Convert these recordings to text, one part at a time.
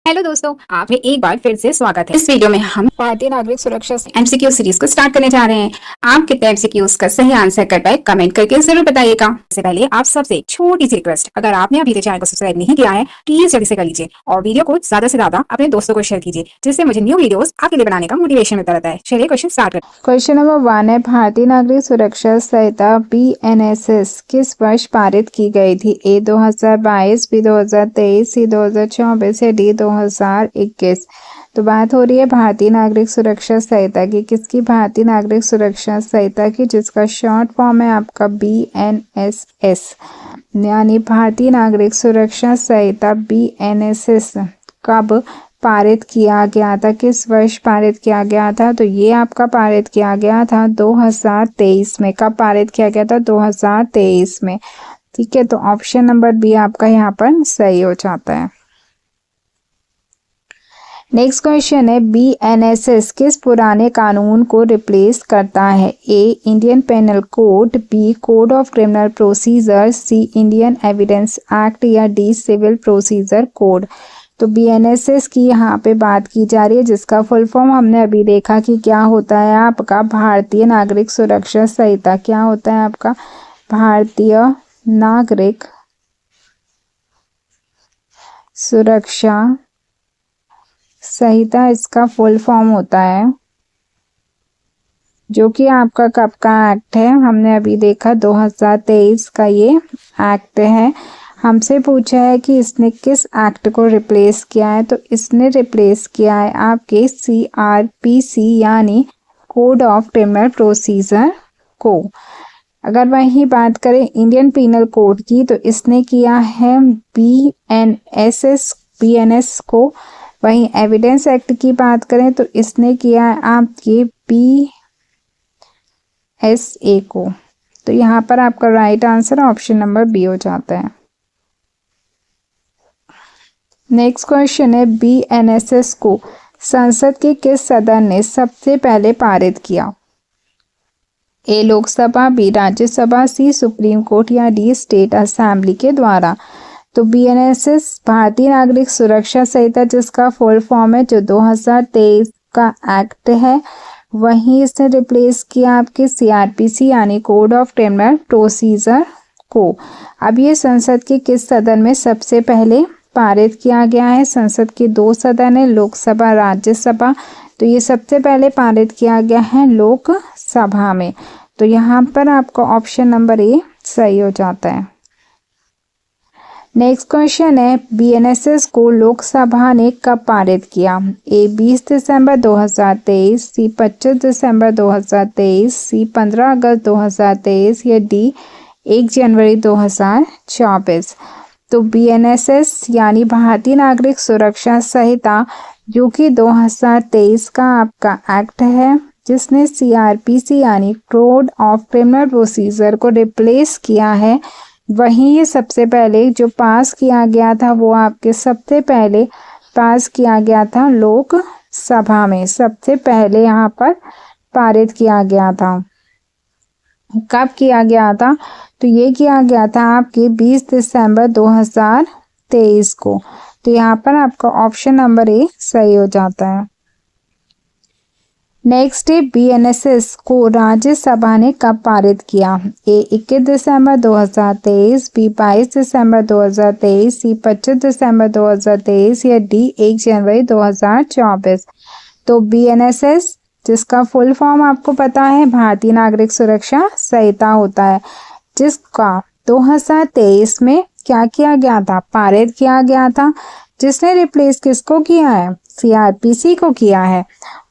Hello दोस्तों, आप में एक बार फिर से स्वागत है। इस वीडियो में हम भारतीय नागरिक सुरक्षा एमसीक्यू सीरीज को स्टार्ट करने जा रहे हैं। आप कितने एमसीक्यूज का सही आंसर कर पाए कमेंट करके जरूर बताइएगा। इससे पहले आप सबसे छोटी सी रिक्वेस्ट, अगर आपने अभी तक चैनल को सब्सक्राइब नहीं किया है प्लीज जल्दी से कर लीजिए और वीडियो को ज्यादा से ज्यादा अपने दोस्तों को शेयर कीजिए, जिससे मुझे न्यू वीडियोस आपके लिए बनाने का मोटिवेशन मिलता रहता है। चलिए क्वेश्चन स्टार्ट करते हैं। क्वेश्चन नंबर 1 है, भारतीय नागरिक सुरक्षा संहिता BNSS किस वर्ष पारित की गई थी? A 2022, B 2023, C 2024 या D 2021? तो बात हो रही है भारतीय नागरिक सुरक्षा संहिता की। किसकी? भारतीय नागरिक सुरक्षा संहिता की, जिसका शॉर्ट फॉर्म है आपका BNSS, यानी भारतीय नागरिक सुरक्षा संहिता BNSS कब पारित किया गया था? किस वर्ष पारित किया गया था? तो ये आपका पारित किया गया था 2023 में। कब पारित किया गया था? 2023 में। ठीक है, तो ऑप्शन नंबर बी आपका यहाँ पर सही हो जाता है। नेक्स्ट क्वेश्चन है, BNSS किस पुराने कानून को रिप्लेस करता है? A Indian penal code, B code of criminal procedure, C Indian evidence act या D सिविल प्रोसीजर कोड? तो BNSS की यहाँ पे बात की जा रही है, जिसका फुल फॉर्म हमने अभी देखा कि क्या होता है आपका भारतीय नागरिक सुरक्षा संहिता। क्या होता है आपका भारतीय नागरिक सुरक्षा संहिता, इसका फुल फॉर्म होता है, जो कि आपका कब का एक्ट है? हमने अभी देखा 2023 का ये एक्ट है। हमसे पूछा है कि इसने किस एक्ट को रिप्लेस किया है, तो इसने रिप्लेस किया है आपके CRPC यानी कोड ऑफ क्रिमिनल प्रोसीजर को। अगर वही बात करें इंडियन पीनल कोड की, तो इसने किया है BNS को। वहीं एविडेंस एक्ट की बात करें तो इसने किया है आपके BSA को। तो यहाँ पर आपका right answer option number B हो जाता है। नेक्स्ट क्वेश्चन है, BNSS को संसद के किस सदन ने सबसे पहले पारित किया? A Lok Sabha, B Rajya Sabha, C supreme court या D स्टेट असेंबली के द्वारा? तो BNSS भारतीय नागरिक सुरक्षा संहिता, जिसका फुल फॉर्म है, जो 2023 का एक्ट है, वहीं इसने रिप्लेस किया आपके CRPC यानी कोड ऑफ क्रिमिनल प्रोसीजर को। अब ये संसद के किस सदन में सबसे पहले पारित किया गया है? संसद के 2 सदन है, लोकसभा, राज्यसभा। तो ये सबसे पहले पारित किया गया है लोकसभा में। तो यहाँ पर आपका ऑप्शन नंबर ए सही हो जाता है। नेक्स्ट क्वेश्चन है, BNSS को लोकसभा ने कब पारित किया? A 20 December 2023, C 25 December 2023, C 15 अगस्त 2023 या D 1 जनवरी 2024? तो BNSS यानी भारतीय नागरिक सुरक्षा संहिता, जो कि 2023 का आपका एक्ट है, जिसने CRPC यानी कोड ऑफ क्रिमिनल प्रोसीजर को रिप्लेस किया है, वहीं ये सबसे पहले जो पास किया गया था वो आपके सबसे पहले पास किया गया था लोकसभा में। सबसे पहले यहाँ पर पारित किया गया था। कब किया गया था? तो ये किया गया था आपके 20 दिसंबर 2023 को। तो यहाँ पर आपका ऑप्शन नंबर ए सही हो जाता है। नेक्स्ट है, BNSS को राज्यसभा ने कब पारित किया? A 21 December 2023, B 22 December 2023, C 25 दिसंबर 2023 या D 1 जनवरी 2024? तो BNSS, जिसका फुल फॉर्म आपको पता है भारतीय नागरिक सुरक्षा संहिता होता है, जिसका 2023 में क्या किया गया था? पारित किया गया था। जिसने रिप्लेस किसको किया है? CRPC को किया है।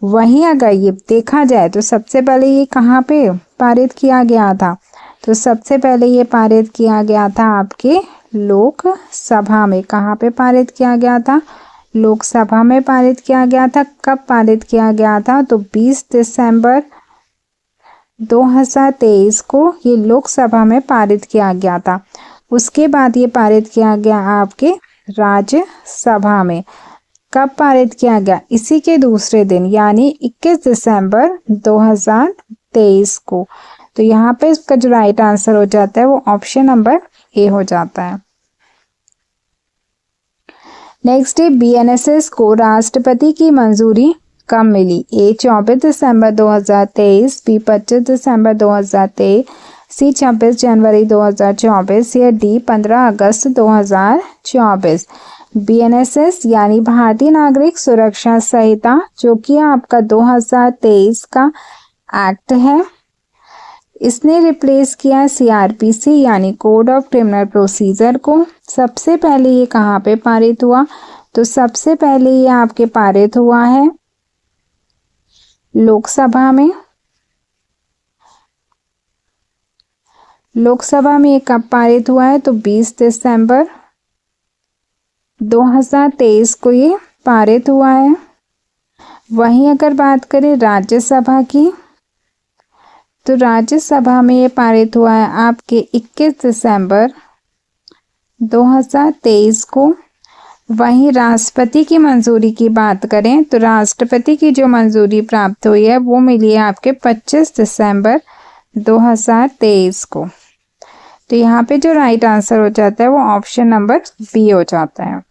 वहीं अगर ये देखा जाए तो सबसे पहले ये कहाँ पे पारित किया गया था? तो सबसे पहले ये पारित किया गया था आपके लोकसभा में। कहाँ पे पारित किया गया था? लोकसभा में पारित किया गया था। कब पारित किया गया था? तो 20 दिसंबर 2023 को ये लोकसभा में पारित किया गया था। उसके बाद ये पारित किया गया आपके राज्यसभा में। कब पारित किया गया? इसी के दूसरे दिन यानी 21 दिसंबर 2023 को। तो यहाँ पे इसका जो राइट आंसर हो जाता है वो ऑप्शन नंबर ए हो जाता है। नेक्स्ट है बीएनएसएस को राष्ट्रपति की मंजूरी कब मिली? ए 24 दिसंबर 2023, बी 25 दिसंबर 2023, सी 26 जनवरी 2024 या डी 15 अगस्त 2024। बीएनएसएस यानी भारतीय नागरिक सुरक्षा संहिता, जो कि आपका 2023 का एक्ट है, इसने रिप्लेस किया सीआरपीसी यानी कोड ऑफ क्रिमिनल प्रोसीजर को। सबसे पहले ये कहाँ पे पारित हुआ? तो सबसे पहले ये आपके पारित हुआ है लोकसभा में। लोकसभा में ये कब पारित हुआ है? तो 20 दिसंबर 2023 को ये पारित हुआ है। वहीं अगर बात करें राज्यसभा की, तो राज्यसभा में ये पारित हुआ है आपके 21 दिसंबर 2023 को। वहीं राष्ट्रपति की मंजूरी की बात करें तो राष्ट्रपति की जो मंजूरी प्राप्त हुई है वो मिली है आपके 25 दिसंबर 2023 को। तो यहाँ पे जो राइट आंसर हो जाता है वो ऑप्शन नंबर बी हो जाता है।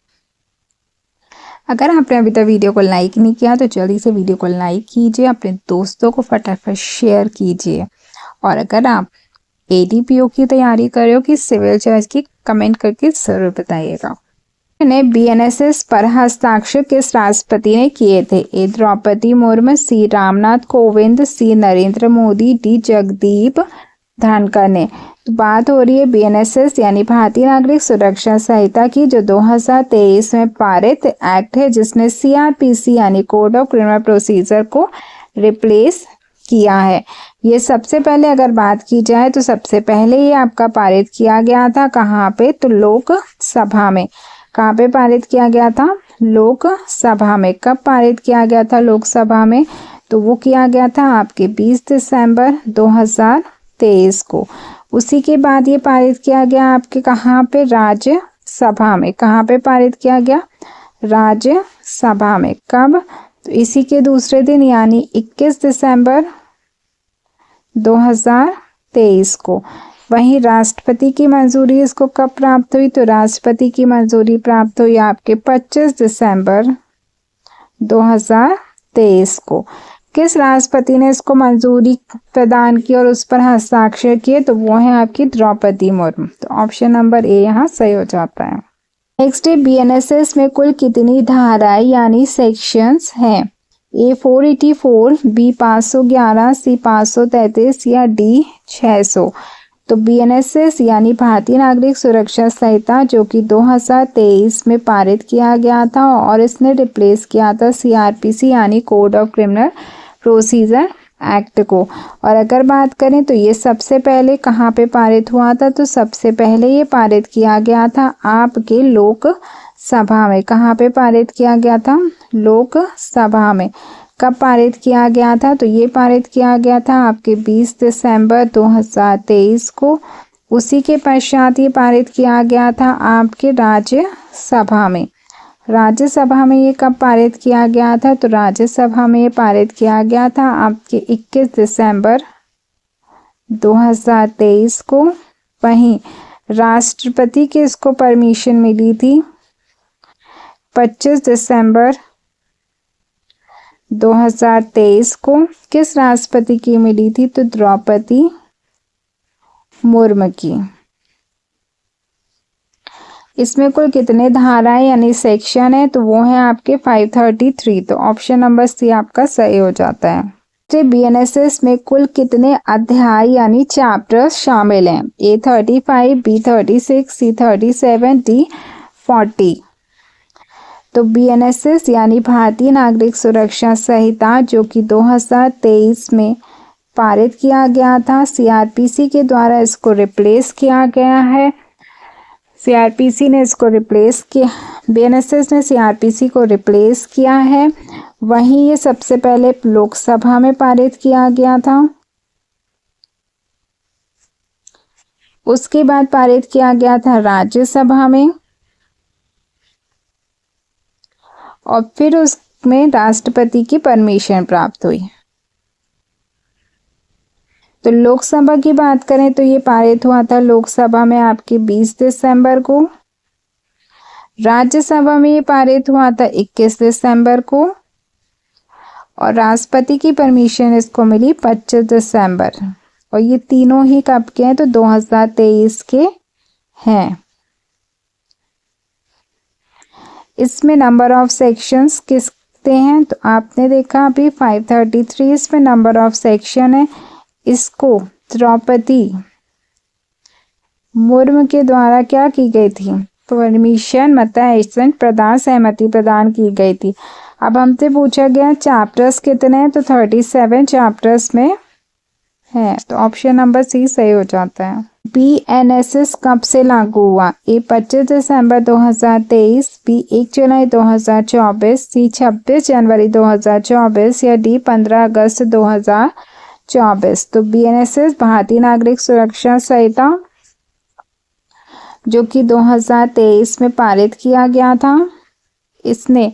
अगर आपने अभी तक वीडियो को लाइक नहीं किया तो जल्दी से वीडियो को लाइक कीजिए, अपने दोस्तों को फटाफट शेयर कीजिए। और अगर आप एडीपीओ की तैयारी कर रहे हो कि सिविल जज की, कमेंट करके ज़रूर बताइएगा। ने बीएनएसएस पर हस्ताक्षर किस राष्ट्रपति ने किए थे? ए द्रौपदी मुर्मू, सी रामनाथ कोविंद, सी नरेंद्र मोदी, डी जगदीप धनखड़ ने। तो बात हो रही है बीएनएसएस यानी भारतीय नागरिक सुरक्षा संहिता की, जो 2023 में पारित एक्ट है, जिसने सीआरपीसी यानी कोड ऑफ क्रिमिनल प्रोसीजर को रिप्लेस किया है। ये सबसे पहले अगर बात की जाए तो सबसे पहले ये आपका पारित किया गया था कहाँ पे? तो लोकसभा में। कहाँ पे पारित किया गया था? लोकसभा में। कब पारित किया गया था लोकसभा में? तो वो किया गया था आपके 20 दिसंबर 2023 को। उसी के बाद ये पारित किया गया आपके कहाँ पे? राज्यसभा में। कहाँ पे पारित किया गया? राज्यसभा में। कब? तो इसी के दूसरे दिन यानी 21 दिसंबर 2023 को। वहीं राष्ट्रपति की मंजूरी इसको कब प्राप्त हुई? तो राष्ट्रपति की मंजूरी प्राप्त हुई आपके 25 दिसंबर 2023 को। किस राष्ट्रपति ने इसको मंजूरी प्रदान की और उस पर हस्ताक्षर किए? तो वो है आपकी द्रौपदी मुर्मू। तो ऑप्शन नंबर ए यहाँ सही हो जाता है। नेक्स्ट है बीएनएसएस में कुल कितनी धाराएं यानी सेक्शंस हैं? ए 484, बी 511, सी 533 या डी 600। तो बीएनएसएस यानी भारतीय नागरिक सुरक्षा संहिता, जो कि 2023 में पारित किया गया था और इसने रिप्लेस किया था सीआरपीसी यानी code of criminal procedure act को। और अगर बात करें तो ये सबसे पहले कहाँ पे पारित हुआ था? तो सबसे पहले ये पारित किया गया था आपके लोकसभा में। कहाँ पे पारित किया गया था? लोकसभा में। कब पारित किया गया था? तो ये पारित किया गया था आपके 20 दिसंबर 2023 को। उसी के पश्चात ये पारित किया गया था आपके राज्यसभा में। राज्यसभा में ये कब पारित किया गया था? तो राज्यसभा में ये पारित किया गया था आपके 21 दिसंबर 2023 को। वहीं राष्ट्रपति की इसको परमिशन मिली थी 25 दिसंबर 2023 को। किस राष्ट्रपति की मिली थी? तो द्रौपदी मुर्मू की। इसमें कुल कितने धाराएं यानी सेक्शन है? तो वो है आपके 533। तो ऑप्शन नंबर सी आपका सही हो जाता है। बीएनएसएस में कुल कितने अध्याय यानी चैप्टर शामिल हैं? ए 35, बी 36, सी 37, डी 40। तो बीएनएसएस यानी भारतीय नागरिक सुरक्षा संहिता, जो कि 2023 में पारित किया गया था, सीआरपीसी के द्वारा इसको रिप्लेस किया गया है। सीआरपीसी ने इसको रिप्लेस किया, बीएनएसएस ने सीआरपीसी को रिप्लेस किया है। वहीं ये सबसे पहले लोकसभा में पारित किया गया था, उसके बाद पारित किया गया था राज्यसभा में और फिर उसमें राष्ट्रपति की परमिशन प्राप्त हुई। तो लोकसभा की बात करें तो ये पारित हुआ था लोकसभा में आपके 20 दिसंबर को। राज्यसभा में ये पारित हुआ था 21 दिसंबर को और राष्ट्रपति की परमिशन इसको मिली 25 दिसंबर। और ये तीनों ही कब के हैं? तो 2023 के हैं। इसमें नंबर ऑफ सेक्शंस किसके हैं? तो आपने देखा अभी 533 इसमें नंबर ऑफ सेक्शन है। इसको द्रौपदी मुर्मू के द्वारा क्या की गई थी? परमिशन मतलब प्रदान सहमति प्रदान की गई थी। अब हमसे पूछा गया चैप्टर्स कितने हैं? तो 37 चैप्टर्स में है, तो ऑप्शन नंबर सी सही हो जाता है। BNSS कब से लागू हुआ? ए 25 दिसंबर 2023, बी 1 जुलाई 2024, सी 26 जनवरी 2024 या डी 15 अगस्त 2024। तो BNSS भारतीय नागरिक सुरक्षा संहिता जो कि 2023 में पारित किया गया था, इसने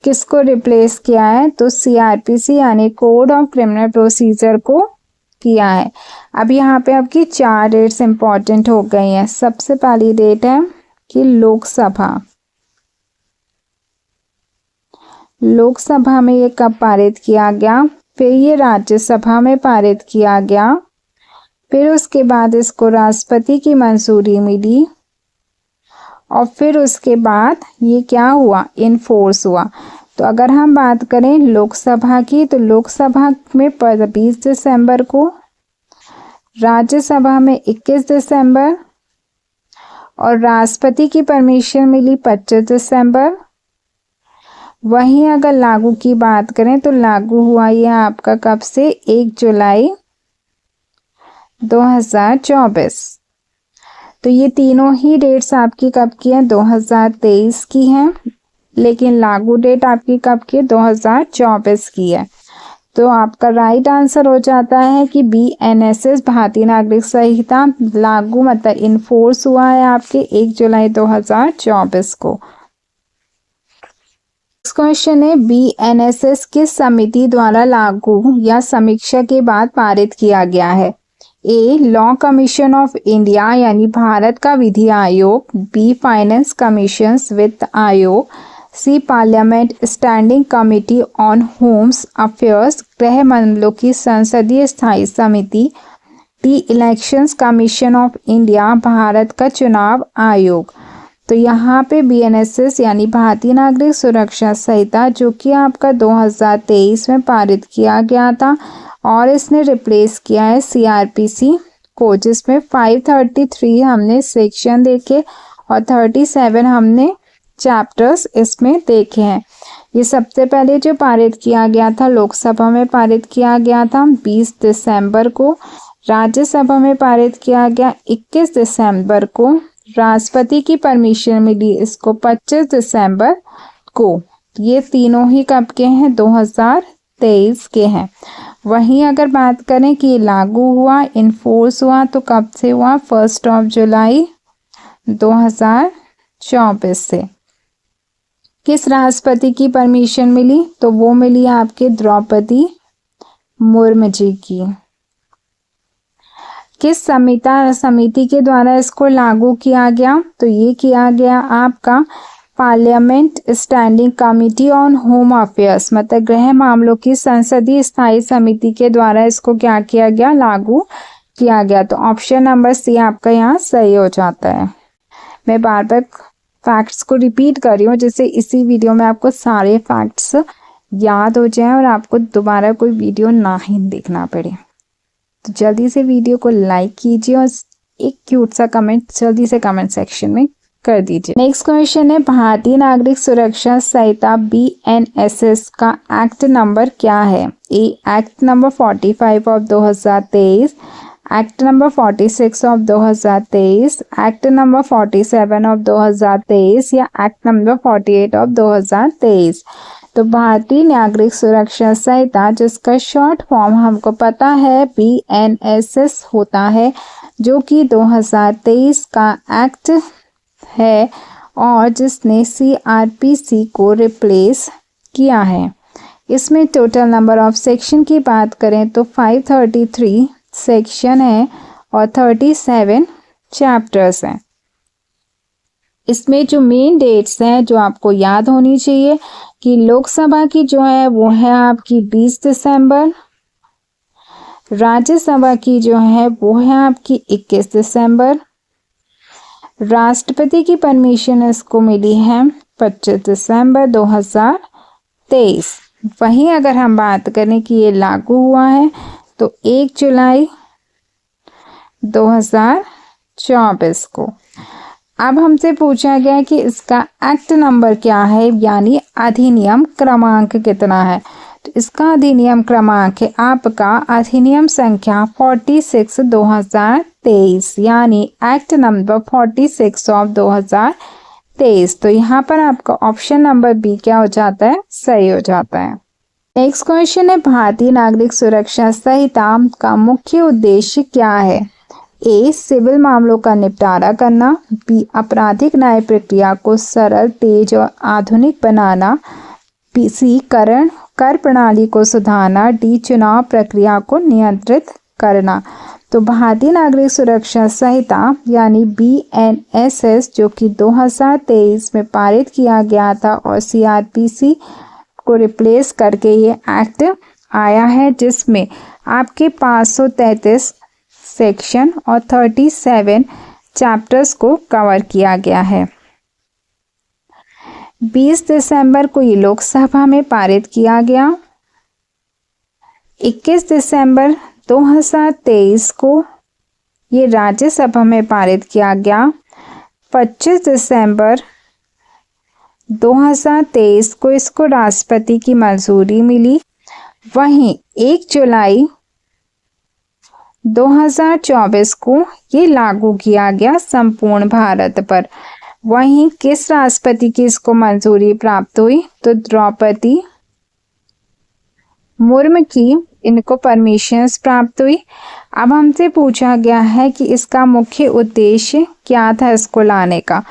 किसको रिप्लेस किया है? तो CRPC यानी कोड ऑफ क्रिमिनल प्रोसीजर को किया है। अब यहाँ पे आपकी 4 डेट्स इंपॉर्टेंट हो गई हैं। सबसे पहली डेट है कि लोकसभा में ये कब पारित किया गया, फिर ये राज्यसभा में पारित किया गया, फिर उसके बाद इसको राष्ट्रपति की मंजूरी मिली और फिर उसके बाद ये क्या हुआ? इनफोर्स हुआ। तो अगर हम बात करें लोकसभा की, तो लोकसभा में 20 दिसंबर को, राज्यसभा में 21 दिसंबर और राष्ट्रपति की परमिशन मिली 25 दिसंबर। वहीं अगर लागू की बात करें तो लागू हुआ ये आपका कब से? 1 जुलाई 2024। तो ये तीनों ही डेट्स आपकी कब की हैं? 2023 की हैं, लेकिन लागू डेट आपकी कब की? 2024 की है। तो आपका राइट आंसर हो जाता है कि BNSS भारतीय नागरिक संहिता लागू मतलब इनफोर्स हुआ है आपके 1 जुलाई 2024 को। नेक्स्ट क्वेश्चन है BNSS किस समिति द्वारा लागू या समीक्षा के बाद पारित किया गया है? A law commission of India यानी भारत का विधि आयोग, बी फाइनेंस कमीशन वित्त आयोग, C parliament standing committee on homes affairs गृह मामलों की संसदीय स्थायी समिति, D elections commission of India भारत का चुनाव आयोग। तो यहाँ पे BNSS यानी भारतीय नागरिक सुरक्षा संहिता जो कि आपका 2023 में पारित किया गया था और इसने रिप्लेस किया है CRPC को, जिसमें 533 हमने सेक्शन देखे और 37 हमने चैप्टर्स इसमें देखे हैं। ये सबसे पहले जो पारित किया गया था लोकसभा में पारित किया गया था 20 दिसंबर को, राज्यसभा में पारित किया गया 21 दिसंबर को, राष्ट्रपति की परमिशन मिली इसको 25 दिसंबर को। ये तीनों ही कब के हैं? 2023 के हैं। वहीं अगर बात करें कि लागू हुआ इनफोर्स हुआ तो कब से हुआ? 1 जुलाई 2024 से। किस राष्ट्रपति की परमिशन मिली? तो वो मिली आपके द्रौपदी मुर्मू जी की। किस समिति के द्वारा इसको लागू किया गया? तो ये किया गया आपका parliament standing committee on home affairs मतलब गृह मामलों की संसदीय स्थायी समिति के द्वारा इसको क्या किया गया? लागू किया गया। तो ऑप्शन नंबर सी आपका यहाँ सही हो जाता है। मैं बार बार फैक्ट्स को रिपीट कर रही हूँ जिससे इसी वीडियो में आपको सारे फैक्ट्स याद हो जाएं और आपको दोबारा कोई वीडियो ना ही देखना पड़े। तो जल्दी से वीडियो को लाइक कीजिए और एक क्यूट सा कमेंट जल्दी से कमेंट सेक्शन में कर दीजिए। नेक्स्ट क्वेश्चन है भारतीय नागरिक सुरक्षा संहिता BNSS का एक्ट नंबर क्या है? A act number 45 of 2023, act number 46 of 2023, act number 47 of 2023 या एक्ट नंबर 48 ऑफ 2023। तो भारतीय नागरिक सुरक्षा संहिता जिसका शॉर्ट फॉर्म हमको पता है BNSS होता है, जो कि 2023 का एक्ट है और जिसने CRPC को रिप्लेस किया है। इसमें टोटल नंबर ऑफ सेक्शन की बात करें तो 533 सेक्शन है और 37 चैप्टर्स हैं। इसमें जो मेन डेट्स हैं जो आपको याद होनी चाहिए कि लोकसभा की जो है वो है आपकी 20 दिसंबर, राज्यसभा की जो है वो है आपकी 21 दिसंबर, राष्ट्रपति की परमिशन इसको मिली है 25 दिसंबर 2023। वहीं अगर हम बात करें कि ये लागू हुआ है तो 1 जुलाई 2024 को। अब हमसे पूछा गया कि इसका एक्ट नंबर क्या है, यानी अधिनियम क्रमांक कितना है। तो इसका अधिनियम क्रमांक है आपका अधिनियम संख्या 46 2023, यानी एक्ट नंबर 46 ऑफ 2023। तो यहाँ पर आपका ऑप्शन नंबर बी क्या हो जाता है, सही हो जाता है। नेक्स्ट क्वेश्चन है भारतीय नागरिक सुरक्षा संहिता का मुख्य उद्देश्य क्या है। ए सिविल मामलों का निपटारा करना, बी आपराधिक न्याय प्रक्रिया को सरल, तेज और आधुनिक बनाना, सी कर प्रणाली को सुधारना, डी चुनाव प्रक्रिया को नियंत्रित करना। तो भारतीय नागरिक सुरक्षा संहिता यानी BNSS जो कि 2023 में पारित किया गया था और CRPC को रिप्लेस करके ये एक्ट आया है, जिसमें आपके 533 सेक्शन और 37 चैप्टर्स को कवर किया गया है। 20 दिसंबर को ये लोकसभा में पारित किया गया, 21 दिसंबर 2023 को ये राज्यसभा में पारित किया गया, 25 दिसंबर 2023 को इसको राष्ट्रपति की मंजूरी मिली। वहीं 1 जुलाई 2024 को ये लागू किया गया संपूर्ण भारत पर। वहीं किस राष्ट्रपति की इसको मंजूरी प्राप्त हुई, तो द्रौपदी मुर्मू की इनको परमिशंस प्राप्त हुई। अब हमसे पूछा गया है कि इसका मुख्य उद्देश्य क्या था इसको लाने का।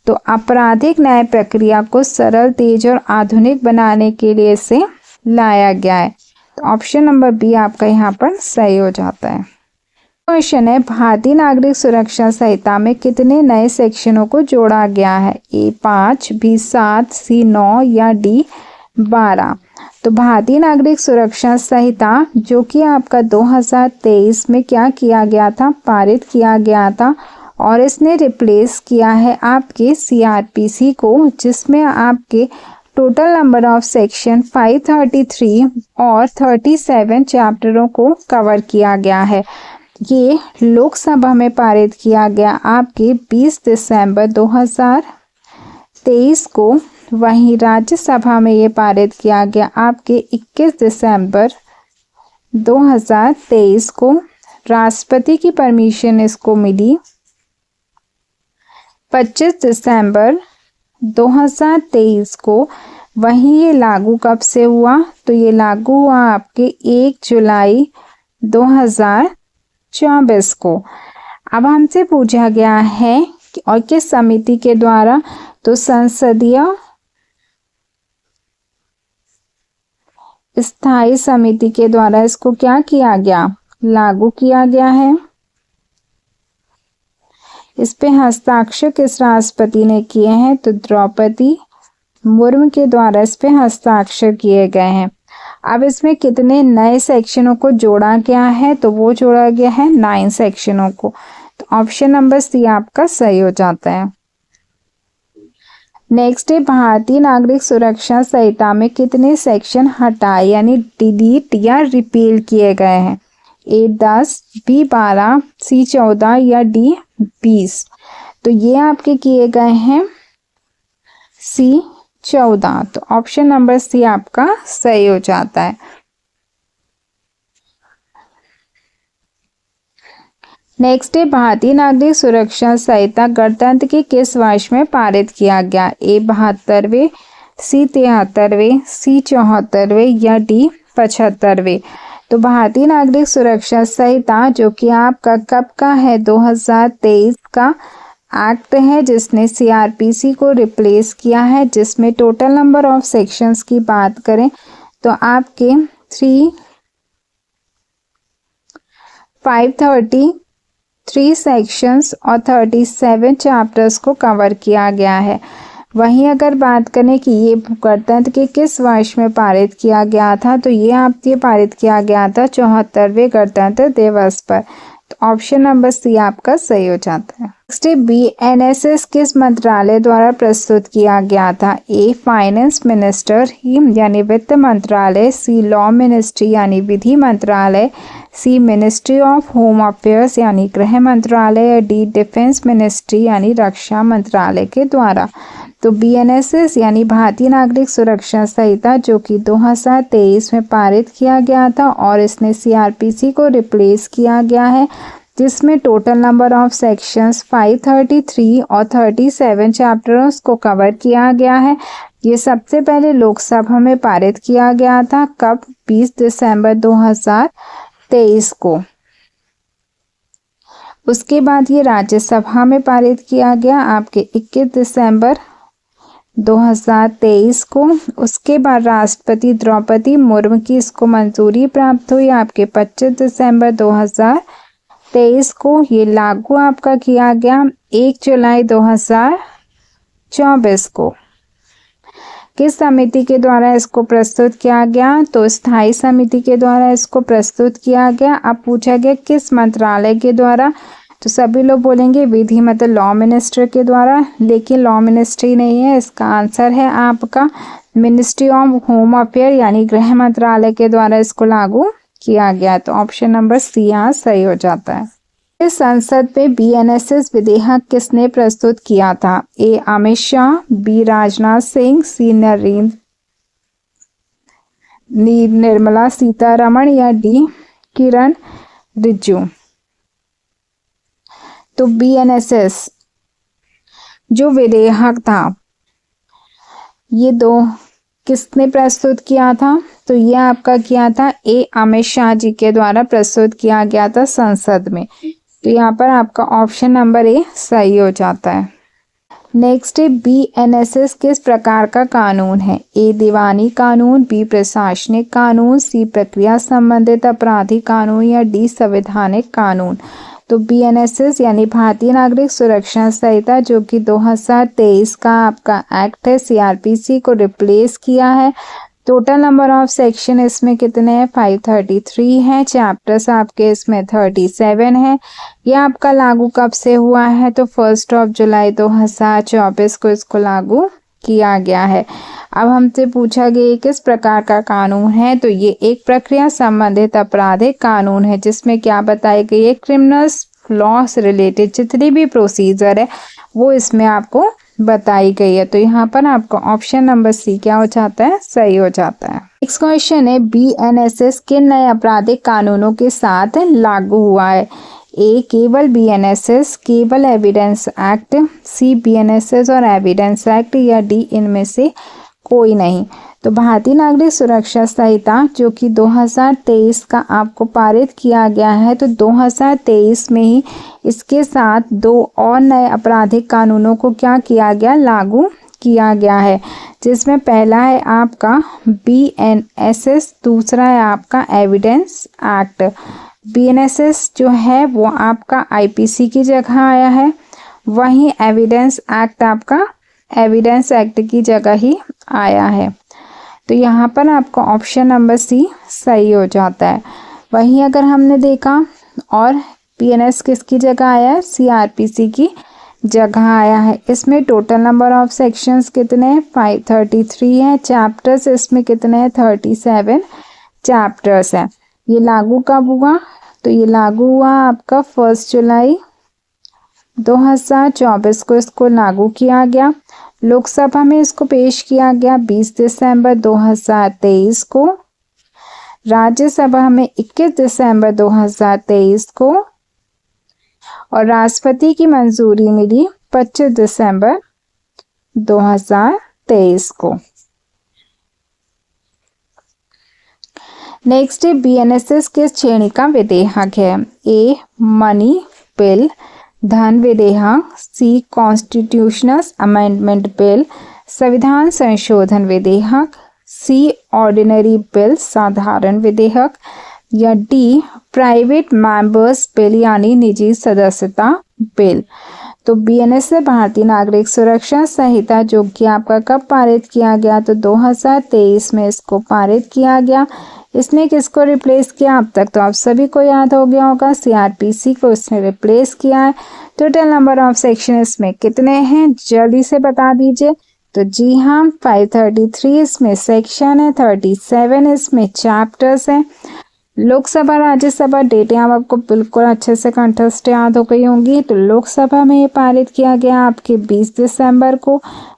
तो आपराधिक न्याय प्रक्रिया को सरल, तेज और आधुनिक बनाने के लिए इसे लाया गया है। तो ऑप्शन नंबर बी आपका यहाँ पर सही हो जाता है। क्वेश्चन है भारतीय नागरिक सुरक्षा संहिता में कितने नए सेक्शनों को जोड़ा गया है। ए 5, बी 7, सी 9 या डी 12। तो भारतीय नागरिक सुरक्षा संहिता जो कि आपका 2023 में क्या किया गया था, पारित किया गया था और इसने रिप्लेस किया है आपके CRPC को, जिसमें आपके टोटल नंबर ऑफ सेक्शन 533 और 37 चैप्टरों को कवर किया गया है। ये लोकसभा में पारित किया गया आपके 20 दिसंबर 2023 को। वहीं राज्यसभा में ये पारित किया गया आपके 21 दिसंबर 2023 को। राष्ट्रपति की परमिशन इसको मिली 25 दिसंबर 2023 को। वहीं ये लागू कब से हुआ, तो ये लागू हुआ आपके 1 जुलाई 2024 को। अब हमसे पूछा गया है कि और किस समिति के द्वारा, तो संसदीय स्थायी समिति के द्वारा इसको क्या किया गया, लागू किया गया है। इस पे हस्ताक्षर किस राष्ट्रपति ने किए हैं, तो द्रौपदी मुर्मू के द्वारा इस पे हस्ताक्षर किए गए हैं। अब इसमें कितने नए सेक्शनों को जोड़ा गया है, तो वो जोड़ा गया है 9 सेक्शनों को। तो ऑप्शन नंबर सी आपका सही हो जाता है। नेक्स्ट है भारतीय नागरिक सुरक्षा संहिता में कितने सेक्शन हटाए यानी डिलीट या रिपील किए गए हैं। ए 10, बी 12, सी 14 या डी 20। तो ये आपके किए गए हैं सी 14। तो ऑप्शन नंबर सी आपका सही हो जाता है। नेक्स्ट है भारतीय नागरिक सुरक्षा संहिता गणतंत्र के किस वर्ष में पारित किया गया। ए 72वें, सी 73वें, सी 74वें या डी 75वें। तो भारतीय नागरिक सुरक्षा संहिता जो कि आपका कब का है, 2023 का एक्ट है, जिसने CRPC को रिप्लेस किया है, जिसमें टोटल नंबर ऑफ सेक्शंस की बात करें तो आपके 530 3 सेक्शंस और 37 चैप्टर्स को कवर किया गया है। वहीं अगर बात करें कि ये गणतंत्र के किस वर्ष में पारित किया गया था, तो ये पारित किया गया था 74वें गणतंत्र दिवस पर। तो ऑप्शन नंबर सी आपका सही हो जाता है। नेक्स्ट BNSS किस मंत्रालय द्वारा प्रस्तुत किया गया था? ए फाइनेंस मिनिस्टर यानी वित्त मंत्रालय, सी लॉ मिनिस्ट्री यानी विधि मंत्रालय, सी मिनिस्ट्री ऑफ होम अफेयर्स यानी गृह मंत्रालय, या डी डिफेंस मिनिस्ट्री यानी रक्षा मंत्रालय के द्वारा। तो BNSS यानी भारतीय नागरिक सुरक्षा संहिता जो कि 2023 में पारित किया गया था और इसने CRPC को रिप्लेस किया गया है, जिसमें टोटल नंबर ऑफ सेक्शंस 533 और 37 चैप्टर्स को कवर किया गया है। ये सबसे पहले लोकसभा में पारित किया गया था, कब? 20 दिसंबर 2023 को। उसके बाद ये राज्यसभा में पारित किया गया आपके 21 दिसंबर 2023 को। उसके बाद राष्ट्रपति द्रौपदी मुर्मू की इसको मंजूरी प्राप्त हुई आपके 25 दिसंबर 2023 को। ये लागू आपका किया गया 1 जुलाई 2024 को। किस समिति के द्वारा इसको प्रस्तुत किया गया? तो स्थायी समिति के द्वारा इसको प्रस्तुत किया गया। अब पूछा गया किस मंत्रालय के द्वारा, तो सभी लोग बोलेंगे विधि मतलब लॉ मिनिस्टर के द्वारा, लेकिन लॉ मिनिस्ट्री नहीं है। इसका आंसर है आपका मिनिस्ट्री ऑफ होम अफेयर यानी गृह मंत्रालय के द्वारा इसको लागू किया गया। तो ऑप्शन नंबर सी यहाँ सही हो जाता है। इस संसद में BNSS विधेयक किसने प्रस्तुत किया था? ए अमित शाह, बी राजनाथ सिंह, सी निर्मला सीतारमण, या डी किरण रिजिजू। तो BNSS जो विधेयक था ये किसने प्रस्तुत किया था? तो ये आपका किया था ए अमित शाह जी के द्वारा प्रस्तुत किया गया था संसद में। तो यहाँ पर आपका ऑप्शन नंबर ए सही हो जाता है। नेक्स्ट है BNSS किस प्रकार का कानून है? ए दीवानी कानून, बी प्रशासनिक कानून, सी प्रक्रिया संबंधित आपराधिक कानून, या डी संवैधानिक कानून। तो BNSS यानी भारतीय नागरिक सुरक्षा संहिता जो कि 2023 का आपका एक्ट है, CRPC को रिप्लेस किया है। टोटल नंबर ऑफ सेक्शन इसमें कितने हैं? 533 हैं। चैप्टर्स आपके इसमें 37 हैं। ये आपका लागू कब से हुआ है? तो 1 जुलाई 2024 को इसको लागू किया गया है। अब हमसे पूछा गया किस प्रकार का कानून है? तो ये एक प्रक्रिया संबंधित आपराधिक कानून है, जिसमें क्या बताई गई है? क्रिमिनल्स लॉ से रिलेटेड जितनी भी प्रोसीजर है वो इसमें आपको बताई गई है। तो यहाँ पर आपका ऑप्शन नंबर सी क्या हो जाता है? सही हो जाता है। नेक्स्ट क्वेश्चन है BNSS किन नए आपराधिक कानूनों के साथ लागू हुआ है? ए केवल BNSS, केवल एविडेंस एक्ट, सी BNSS और एविडेंस एक्ट, या डी इनमें से कोई नहीं। तो भारतीय नागरिक सुरक्षा संहिता जो कि 2023 का आपको पारित किया गया है, तो 2023 में ही इसके साथ 2 और नए आपराधिक कानूनों को क्या किया गया? लागू किया गया है, जिसमें पहला है आपका BNSS, दूसरा है आपका एविडेंस एक्ट। BNSS जो है वो आपका IPC की जगह आया है, वहीं एविडेंस एक्ट आपका एविडेंस एक्ट की जगह ही आया है। तो यहाँ पर आपका ऑप्शन नंबर सी सही हो जाता है। वहीं अगर हमने देखा और BNS किसकी जगह आया है? CRPC की जगह आया है। इसमें टोटल नंबर ऑफ सेक्शंस कितने हैं? 533 हैं। चैप्टर्स इसमें कितने हैं? 37 चैप्टर्स हैं। ये लागू कब हुआ? तो ये लागू हुआ आपका 1 जुलाई 2024 को इसको लागू किया गया। लोकसभा में इसको पेश किया गया 20 दिसंबर 2023 को, राज्यसभा में 21 दिसंबर 2023 को, और राष्ट्रपति की मंजूरी मिली 25 दिसंबर 2023 को। नेक्स्ट है BNSS किस श्रेणी का विधेयक है? ए मनी बिल, धन विधेयक, सी कॉन्स्टिट्यूशनल अमेंडमेंट बिल, संविधान संशोधन विधेयक, सी ऑर्डिनरी बिल साधारण विधेयक, या डी प्राइवेट मेंबर्स बिल यानी निजी सदस्यता बिल। तो बीएनएस भारतीय नागरिक सुरक्षा संहिता जो कि आपका कब पारित किया गया, तो 2023 में इसको पारित किया गया। इसने किसको रिप्लेस किया, अब तक तो आप सभी को याद हो गया होगा, सीआरपीसी को इसने रिप्लेस किया है। टोटल नंबर ऑफ सेक्शन इसमें कितने हैं, जल्दी से बता दीजिए। तो जी हाँ, 533 इसमें सेक्शन है, 37 इसमें चैप्टर्स हैं। लोकसभा राज्यसभा डेटें अब आपको बिल्कुल अच्छे से कंठस्थ याद हो गई होंगी। तो लोकसभा में ये पारित किया गया आपके 20 दिसंबर को,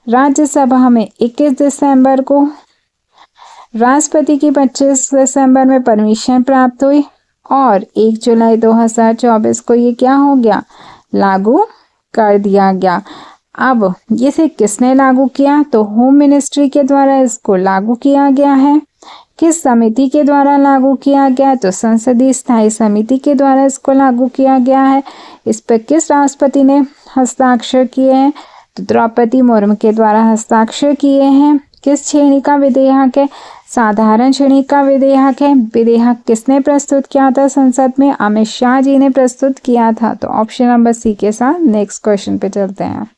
राज्यसभा में 21 दिसंबर को, राष्ट्रपति की 25 दिसंबर में परमिशन प्राप्त हुई और 1 जुलाई 2024 को ये क्या हो गया, लागू कर दिया गया। अब इसे किसने लागू किया, तो होम मिनिस्ट्री के द्वारा इसको लागू किया गया है। किस समिति के द्वारा लागू किया गया, तो संसदीय स्थायी समिति के द्वारा इसको लागू किया गया है। इस पर किस राष्ट्रपति ने हस्ताक्षर किए हैं, तो द्रौपदी मुर्मू के द्वारा हस्ताक्षर किए हैं। किस श्रेणी का विधेयक है, साधारण श्रेणी का विधेयक है। विधेयक किसने प्रस्तुत किया था संसद में, अमित शाह जी ने प्रस्तुत किया था। तो ऑप्शन नंबर सी के साथ नेक्स्ट क्वेश्चन पे चलते हैं।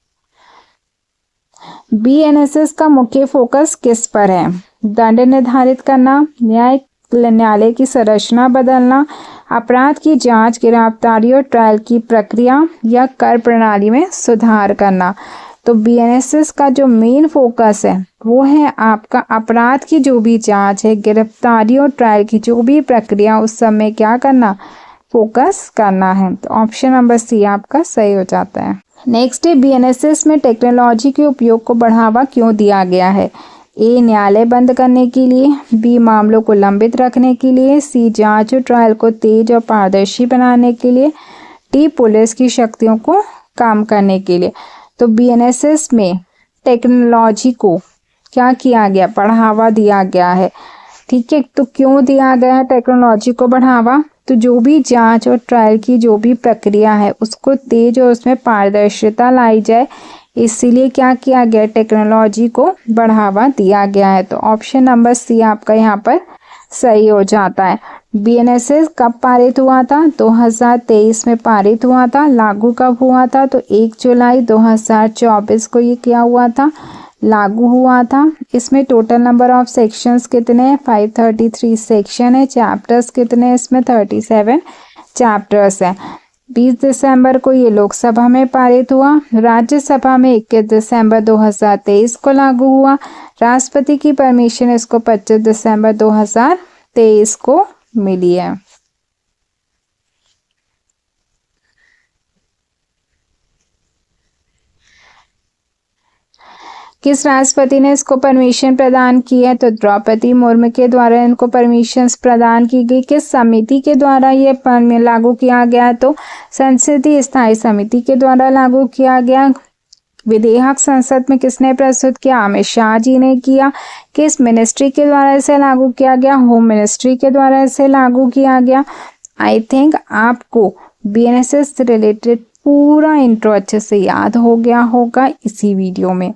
बीएनएसएस का मुख्य फोकस किस पर है, दंड निर्धारित करना, न्यायालय की संरचना बदलना, अपराध की जांच, गिरफ्तारी और ट्रायल की प्रक्रिया या कर प्रणाली में सुधार करना। तो बीएनएसएस का जो मेन फोकस है वो है आपका अपराध की जो भी जांच है, गिरफ्तारी और ट्रायल की जो भी प्रक्रिया, उस समय क्या करना, फोकस करना है। तो ऑप्शन नंबर सी आपका सही हो जाता है। नेक्स्ट है, बीएनएसएस में टेक्नोलॉजी के उपयोग को बढ़ावा क्यों दिया गया है, ए न्यायालय बंद करने के लिए, बी मामलों को लंबित रखने के लिए, सी जांच और ट्रायल को तेज और पारदर्शी बनाने के लिए, डी पुलिस की शक्तियों को काम करने के लिए। तो बीएनएसएस में टेक्नोलॉजी को क्या किया गया, बढ़ावा दिया गया है। ठीक है, तो क्यों दिया गया है टेक्नोलॉजी को बढ़ावा, तो जो भी जांच और ट्रायल की जो भी प्रक्रिया है उसको तेज और उसमें पारदर्शिता लाई जाए, इसीलिए क्या किया गया, टेक्नोलॉजी को बढ़ावा दिया गया है। तो ऑप्शन नंबर सी आपका यहाँ पर सही हो जाता है। बीएनएसएस कब पारित हुआ था, 2023 में पारित हुआ था। लागू कब हुआ था, तो 1 जुलाई 2024 को ये क्या हुआ था, लागू हुआ था। इसमें टोटल नंबर ऑफ सेक्शंस कितने हैं, 533 सेक्शन है। चैप्टर्स कितने हैं, इसमें 37 चैप्टर्स हैं। 20 दिसंबर को ये लोकसभा में पारित हुआ, राज्यसभा में 21 दिसंबर 2023 को लागू हुआ, राष्ट्रपति की परमिशन इसको 25 दिसंबर 2023 को मिली है। किस राष्ट्रपति ने इसको परमिशन प्रदान की है, तो द्रौपदी मुर्मू के द्वारा इनको परमिशन प्रदान की गई। किस समिति के द्वारा ये लागू किया गया, तो संसदीय स्थायी समिति के द्वारा लागू किया गया। विधेयक संसद में किसने प्रस्तुत किया, अमित शाह जी ने किया। किस मिनिस्ट्री के द्वारा इसे लागू किया गया, होम मिनिस्ट्री के द्वारा इसे लागू किया गया। आई थिंक आपको बीएनएसएस से रिलेटेड पूरा इंट्रो अच्छे से याद हो गया होगा इसी वीडियो में।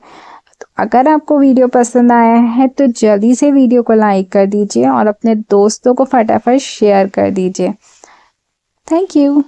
तो अगर आपको वीडियो पसंद आया है तो जल्दी से वीडियो को लाइक कर दीजिए और अपने दोस्तों को फटाफट शेयर कर दीजिए। Thank you.